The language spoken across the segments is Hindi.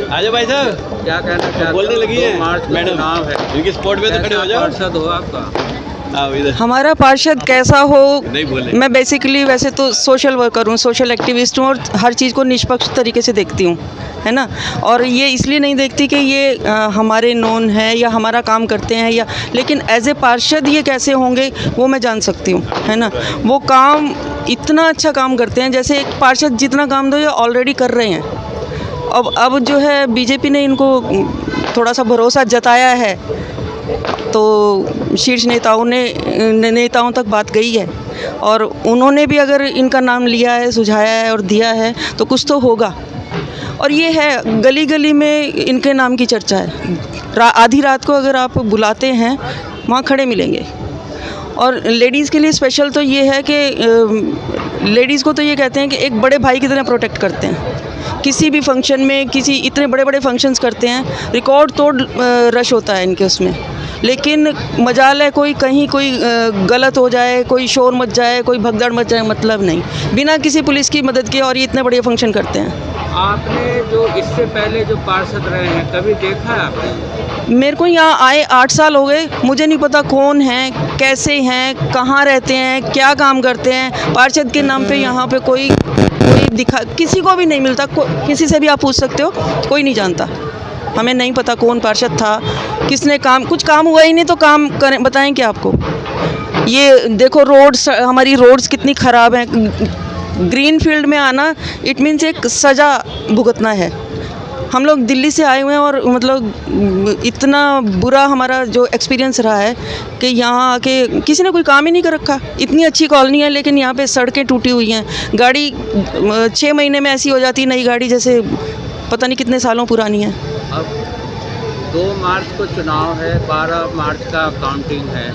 आजा भाई साहब, क्या कहना चाहते बोलने लगी है मार्च मैडम, चुनाव है, इनकी स्पॉट पे तो खड़े हो जाओ। पार्षद हो आपका? आओ इधर। हमारा पार्षद कैसा हो, नहीं बोले। मैं बेसिकली वैसे तो सोशल वर्कर हूँ, सोशल एक्टिविस्ट हूँ और हर चीज़ को निष्पक्ष तरीके से देखती हूँ, है ना। और ये इसलिए नहीं देखती कि ये हमारे नोन है या हमारा काम करते हैं या, लेकिन एज ए पार्षद ये कैसे होंगे वो मैं जान सकती हूँ, है ना। वो काम इतना अच्छा काम करते हैं, जैसे एक पार्षद जितना काम दो ये ऑलरेडी कर रहे हैं। अब जो है बीजेपी ने इनको थोड़ा सा भरोसा जताया है, तो शीर्ष नेताओं तक बात गई है और उन्होंने भी अगर इनका नाम लिया है, सुझाया है और दिया है तो कुछ तो होगा। और ये है, गली गली में इनके नाम की चर्चा है। आधी रात को अगर आप बुलाते हैं वहाँ खड़े मिलेंगे। और लेडीज़ के लिए स्पेशल तो ये है कि लेडीज़ को तो ये कहते हैं कि एक बड़े भाई की तरह प्रोटेक्ट करते हैं। किसी भी फंक्शन में, किसी इतने बड़े बड़े फंक्शंस करते हैं, रिकॉर्ड तोड़ रश होता है इनके उसमें। लेकिन मजाल है कोई कहीं कोई गलत हो जाए, कोई शोर मच जाए, कोई भगदड़ मच जाए, मतलब नहीं, बिना किसी पुलिस की मदद के, और ये इतने बड़े फंक्शन करते हैं। आपने जो इससे पहले जो पार्षद रहे हैं कभी देखा है आपने? मेरे को यहाँ आए 8 साल हो गए, मुझे नहीं पता कौन हैं, कैसे हैं, कहाँ रहते हैं, क्या काम करते हैं। पार्षद के नाम पे यहाँ पे कोई दिखा, किसी को भी नहीं मिलता। किसी से भी आप पूछ सकते हो, कोई नहीं जानता। हमें नहीं पता कौन पार्षद था, किसने काम, कुछ काम हुआ ही नहीं तो काम करें, बताएं क्या आपको। ये देखो रोड्स, हमारी रोड्स कितनी ख़राब हैं। ग्रीन फील्ड में आना इट मीन्स एक सज़ा भुगतना है। हम लोग दिल्ली से आए हुए हैं और मतलब इतना बुरा हमारा जो एक्सपीरियंस रहा है कि यहाँ आके किसी ने कोई काम ही नहीं कर रखा। इतनी अच्छी कॉलोनी है लेकिन यहाँ पे सड़कें टूटी हुई हैं। गाड़ी 6 महीने में ऐसी हो जाती है, नई गाड़ी जैसे पता नहीं कितने सालों पुरानी है। अब 2 मार्च को चुनाव है, 12 मार्च का काउंटिंग है,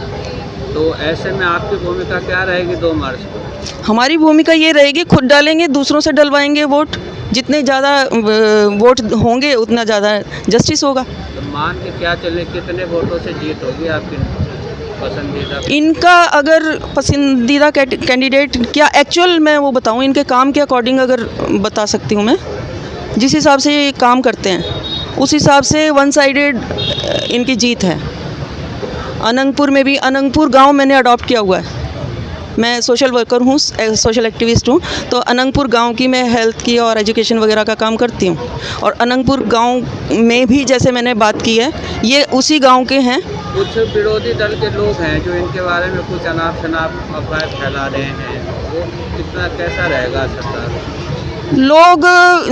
तो ऐसे में आपकी भूमिका क्या रहेगी 2 मार्च को? हमारी भूमिका ये रहेगी, खुद डालेंगे, दूसरों से डलवाएंगे वोट। जितने ज़्यादा वोट होंगे उतना ज़्यादा जस्टिस होगा। तो मान के क्या चले, कितने वोटों से जीत होगी आपकी पसंदीदा? इनका अगर पसंदीदा कैंडिडेट क्या, एक्चुअल मैं वो बताऊं, इनके काम के अकॉर्डिंग अगर बता सकती हूँ मैं, जिस हिसाब से ये काम करते हैं उस हिसाब से 1 साइडेड इनकी जीत है। अनंगपुर में भी, अनंगपुर गांव मैंने अडॉप्ट किया हुआ है। मैं सोशल वर्कर हूँ, सोशल एक्टिविस्ट हूँ, तो अनंगपुर गांव की मैं हेल्थ की और एजुकेशन वगैरह का काम करती हूँ। और अनंगपुर गांव में भी जैसे मैंने बात की है, ये उसी गांव के हैं। कुछ विरोधी दल के लोग हैं जो इनके बारे में कुछ अनाप शनाप अफवाह फैला रहे हैं, वो कितना कैसा रहेगा सरकार? लोग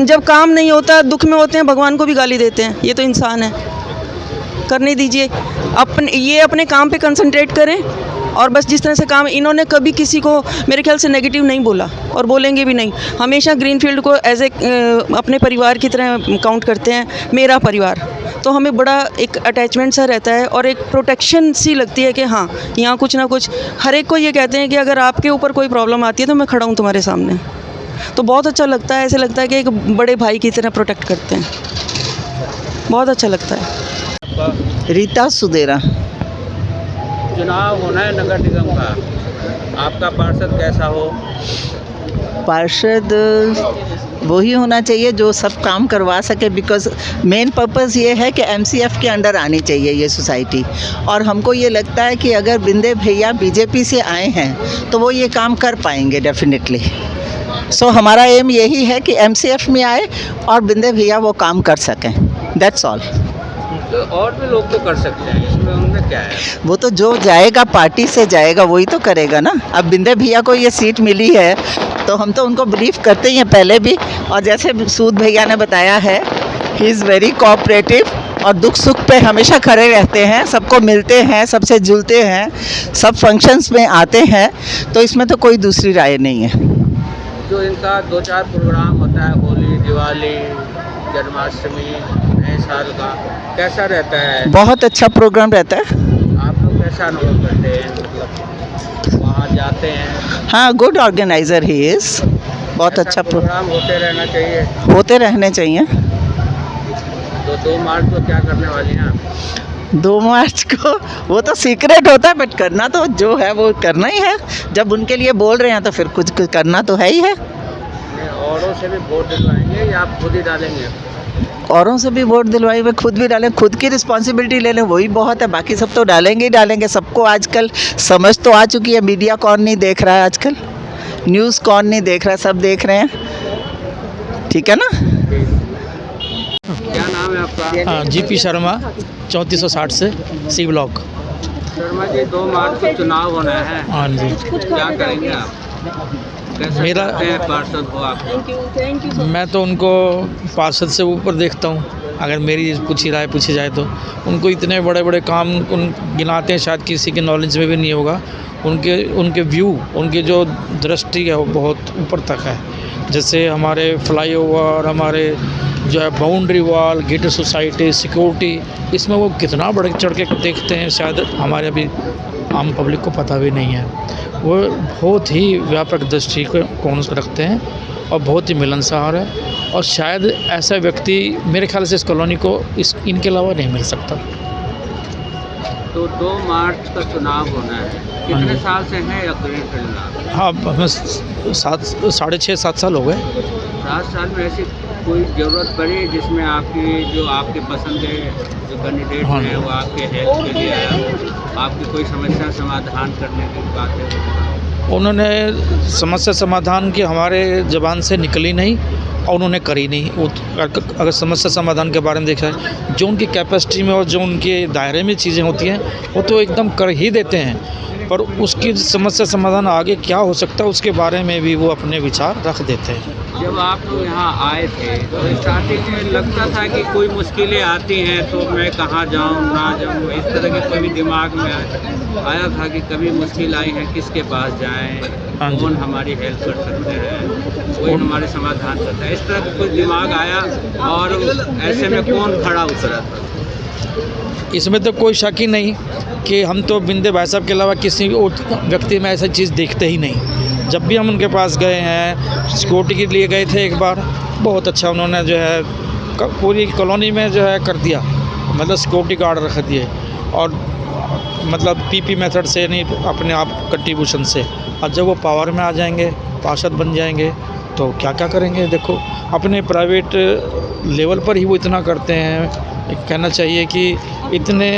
जब काम नहीं होता, दुख में होते हैं, भगवान को भी गाली देते हैं। ये तो इंसान है, करने दीजिए। ये अपने काम पे कंसंट्रेट करें और बस जिस तरह से काम, इन्होंने कभी किसी को मेरे ख्याल से नेगेटिव नहीं बोला और बोलेंगे भी नहीं। हमेशा ग्रीनफील्ड को एज ए अपने परिवार की तरह काउंट करते हैं, मेरा परिवार। तो हमें बड़ा एक अटैचमेंट सा रहता है और एक प्रोटेक्शन सी लगती है कि हाँ, यहाँ कुछ ना कुछ, हर एक को ये कहते हैं कि अगर आपके ऊपर कोई प्रॉब्लम आती है तो मैं खड़ा हूँ तुम्हारे सामने। तो बहुत अच्छा लगता है, ऐसे लगता है कि एक बड़े भाई की तरह प्रोटेक्ट करते हैं। बहुत अच्छा लगता है। रीता सुदेरा। चुनाव होना है नगर निगम का, आपका पार्षद कैसा हो? पार्षद वही होना चाहिए जो सब काम करवा सके, बिकॉज मेन पर्पस ये है कि एमसीएफ के अंडर आनी चाहिए ये सोसाइटी। और हमको ये लगता है कि अगर बिंदे भैया बीजेपी से आए हैं तो वो ये काम कर पाएंगे डेफिनेटली। सो हमारा एम यही है कि एमसीएफ में आए और बिंदे भैया वो काम कर सकें, दैट्स ऑल। तो और भी लोग तो कर सकते हैं, इसमें उनमें क्या है? वो तो जो जाएगा पार्टी से जाएगा वही तो करेगा ना। अब बिंदे भैया को ये सीट मिली है तो हम तो उनको बिलीव करते ही हैं पहले भी, और जैसे सूद भैया ने बताया है, ही इज़ वेरी कोऑपरेटिव और दुख सुख पे हमेशा खड़े रहते हैं, सबको मिलते हैं, सबसे जुलते हैं, सब फंक्शंस में आते हैं, तो इसमें तो कोई दूसरी राय नहीं है। जो इनका 2-4 प्रोग्राम होता है, होली, दिवाली, जन्माष्टमी, नए साल का, कैसा रहता है? बहुत अच्छा प्रोग्राम रहता है। आप लोग कैसा अनुभव करते हैं, मतलब वहाँ जाते हैं? हाँ, गुड ऑर्गेनाइजर ही इज़। बहुत अच्छा प्रोग्राम होते रहना चाहिए। होते रहने चाहिए। तो 2 मार्च को क्या करने वाली हैं आप? 2 मार्च को वो तो सीक्रेट होता है, बट करना तो जो है वो करना ही है। जब उनके लिए बोल रहे हैं तो फिर कुछ करना तो है ही है। औरों से भी वोट दिलवाएंगे या आप खुद ही डालेंगे? औरों से भी वोट दिलवाई हुए खुद भी डालें, खुद की रिस्पॉन्सिबिलिटी ले लें, वही बहुत है। बाकी सब तो डालेंगे ही डालेंगे। सबको आजकल समझ तो आ चुकी है। मीडिया कौन नहीं देख रहा है आजकल, न्यूज़ कौन नहीं देख रहा है, सब देख रहे हैं। ठीक है ना। क्या नाम है आपका? जीपी शर्मा 3460 से सी ब्लॉक। शर्मा जी, 2 मार्च को चुनाव होना है। हाँ जी। क्या करेंगे आप? कैसे मेरा चाहते हैं पार्षद हो आप? मैं तो उनको पार्षद से ऊपर देखता हूँ। अगर मेरी पूछी राय पूछी जाए तो उनको इतने बड़े बड़े काम उन गिनाते हैं, शायद किसी के नॉलेज में भी नहीं होगा। उनके व्यू, उनकी जो दृष्टि है वो बहुत ऊपर तक है। जैसे हमारे फ्लाईओवर, हमारे जो है boundary wall, gated society, security, इसमें वो कितना बढ़ चढ़ के देखते हैं, शायद हमारे अभी आम पब्लिक को पता भी नहीं है। वो बहुत ही व्यापक दृष्टिकोण रखते हैं और बहुत ही मिलनसार है। और शायद ऐसा व्यक्ति मेरे ख्याल से इस कॉलोनी को इनके अलावा नहीं मिल सकता। तो 2 मार्च का चुनाव होना है, कितने साल से है अग्रणी फिलहाल? हाँ, हमें 6.5 7 साल हो गए। 7 साल में ऐसी कोई ज़रूरत पड़ी जिसमें आपके पसंद के जो कैंडिडेट हैं वो आपके हेल्प के लिए आया, आपकी कोई समस्या समाधान करने की बात है? उन्होंने समस्या समाधान की हमारे ज़बान से निकली नहीं और उन्होंने करी नहीं। अगर समस्या समाधान के बारे में देखा है, जो उनकी कैपेसिटी में और जो उनके दायरे में चीज़ें होती हैं वो तो एकदम कर ही देते हैं, पर उसकी समस्या समाधान आगे क्या हो सकता है उसके बारे में भी वो अपने विचार रख देते हैं। जब आप लोग यहाँ आए थे तो स्टार्टिंग में लगता था कि कोई मुश्किलें आती हैं तो मैं कहाँ जाऊँ ना जाऊँ, इस तरह के कोई दिमाग में आया था कि कभी मुश्किल आई है किसके पास जाएं, कौन हमारी हेल्प कर सकते हैं, कोई हमारे समाधान करता है, इस तरह का कोई दिमाग आया? और ऐसे में कौन खड़ा उतरा था? इसमें तो कोई शक ही नहीं कि हम तो बिंदे भाई साहब के अलावा किसी और व्यक्ति में ऐसा चीज़ देखते ही नहीं। जब भी हम उनके पास गए हैं, सिक्योरिटी के लिए गए थे एक बार, बहुत अच्छा उन्होंने जो है पूरी कॉलोनी में जो है कर दिया, मतलब सिक्योरिटी गार्ड रख दिए और मतलब पीपी मेथड से नहीं, अपने आप कंट्रीब्यूशन से। और जब वो पावर में आ जाएंगे, पार्षद बन जाएंगे, तो क्या क्या करेंगे। देखो, अपने प्राइवेट लेवल पर ही वो इतना करते हैं। कहना चाहिए कि इतने,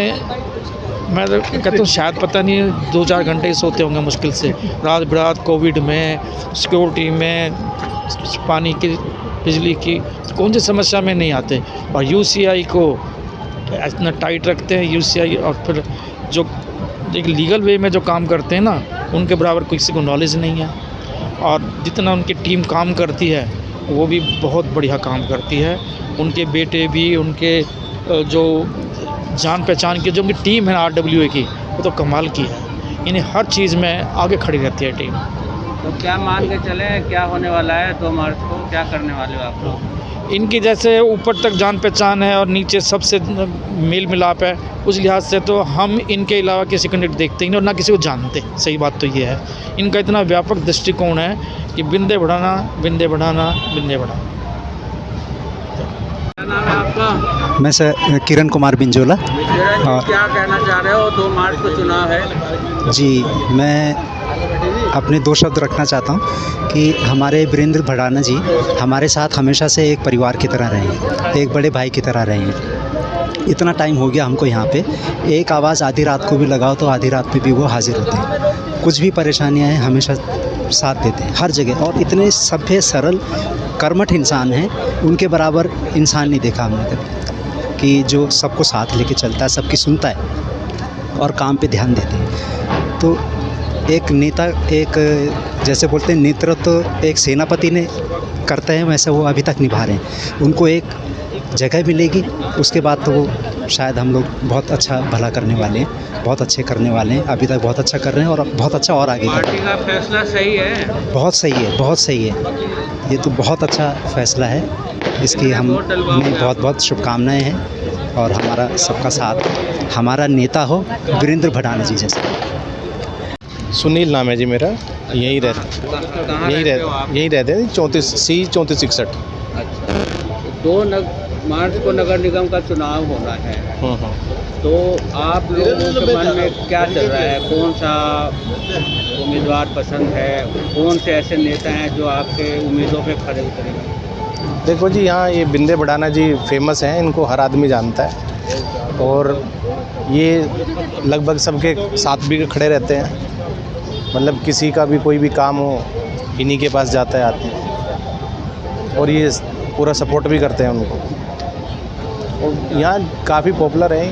मैं कहता हूँ शायद पता नहीं 2-4 घंटे ही सोते होंगे मुश्किल से, रात बिरात, कोविड में, सिक्योरिटी में, पानी की, बिजली की, कौन सी समस्या में नहीं आते। और यूसीआई को इतना टाइट रखते हैं, यूसीआई। और फिर जो एक लीगल वे में जो काम करते हैं ना, उनके बराबर किसी को नॉलेज नहीं है। और जितना उनकी टीम काम करती है वो भी बहुत बढ़िया काम करती है। उनके बेटे भी, उनके जो जान पहचान की जो उनकी टीम है RWA की, वो तो कमाल की है। इन्हें हर चीज़ में आगे खड़ी रहती है टीम। तो क्या मान के चले, क्या होने वाला है 2 मार्च को, क्या करने वाले हो आप लोग? इनकी जैसे ऊपर तक जान पहचान है और नीचे सबसे मेल मिलाप है, उस लिहाज से तो हम इनके अलावा किसी कैंडिडेट देखते ही नहीं और ना किसी को जानते। सही बात तो ये है, इनका इतना व्यापक दृष्टिकोण है कि बिंदे बढ़ाना, बिंदे बढ़ाना, बिंदे बढ़ाना। क्या नाम है आपका? मैं सर किरण कुमार बिंजोला। क्या कहना चाह रहे हो? 2 मार्च को चुनाव है। जी, मैं अपने 2 शब्द रखना चाहता हूँ कि हमारे वीरेंद्र भड़ाना जी हमारे साथ हमेशा से एक परिवार की तरह रहे हैं, एक बड़े भाई की तरह रहे हैं। इतना टाइम हो गया हमको यहाँ पे, एक आवाज़ आधी रात को भी लगाओ तो आधी रात पे भी वो हाजिर होते हैं। कुछ भी परेशानियाँ हैं हमेशा साथ देते हैं हर जगह। और इतने सभ्य, सरल, कर्मठ इंसान हैं, उनके बराबर इंसान नहीं देखा हमने कभी, कि जो सबको साथ लेके चलता है, सबकी सुनता है और काम पे ध्यान देते हैं। तो एक नेता, एक जैसे बोलते हैं नेतृत्व एक सेनापति ने करते हैं, वैसे वो अभी तक निभा रहे हैं। उनको एक जगह मिलेगी, उसके बाद तो वो शायद हम लोग बहुत अच्छा भला करने वाले हैं, बहुत अच्छे करने वाले हैं। अभी तक बहुत अच्छा कर रहे हैं और बहुत अच्छा और आगे पार्टी का फैसला सही है? बहुत सही है, बहुत सही है। ये तो बहुत अच्छा फैसला है, इसकी हमें बहुत बहुत शुभकामनाएं हैं। और हमारा सबका साथ, हमारा नेता हो वीरेंद्र भड़ाना जी जैसे। सुनील नाम है जी मेरा, यहीं रहते हैं 3461। अच्छा, 2 मार्च को नगर निगम का चुनाव होना है, तो आप लोगों के मन में क्या चल रहा है? कौन सा उम्मीदवार पसंद है? कौन से ऐसे नेता हैं जो आपके उम्मीदों पे खरे उतरेंगे? देखो जी, यहाँ ये बिंदे भड़ाना जी फेमस हैं, इनको हर आदमी जानता है और ये लगभग सबके साथ भी खड़े रहते हैं। मतलब किसी का भी कोई भी काम हो, इन्हीं के पास जाता है आदमी, और ये पूरा सपोर्ट भी करते हैं उनको। और यहाँ काफ़ी पॉपुलर है।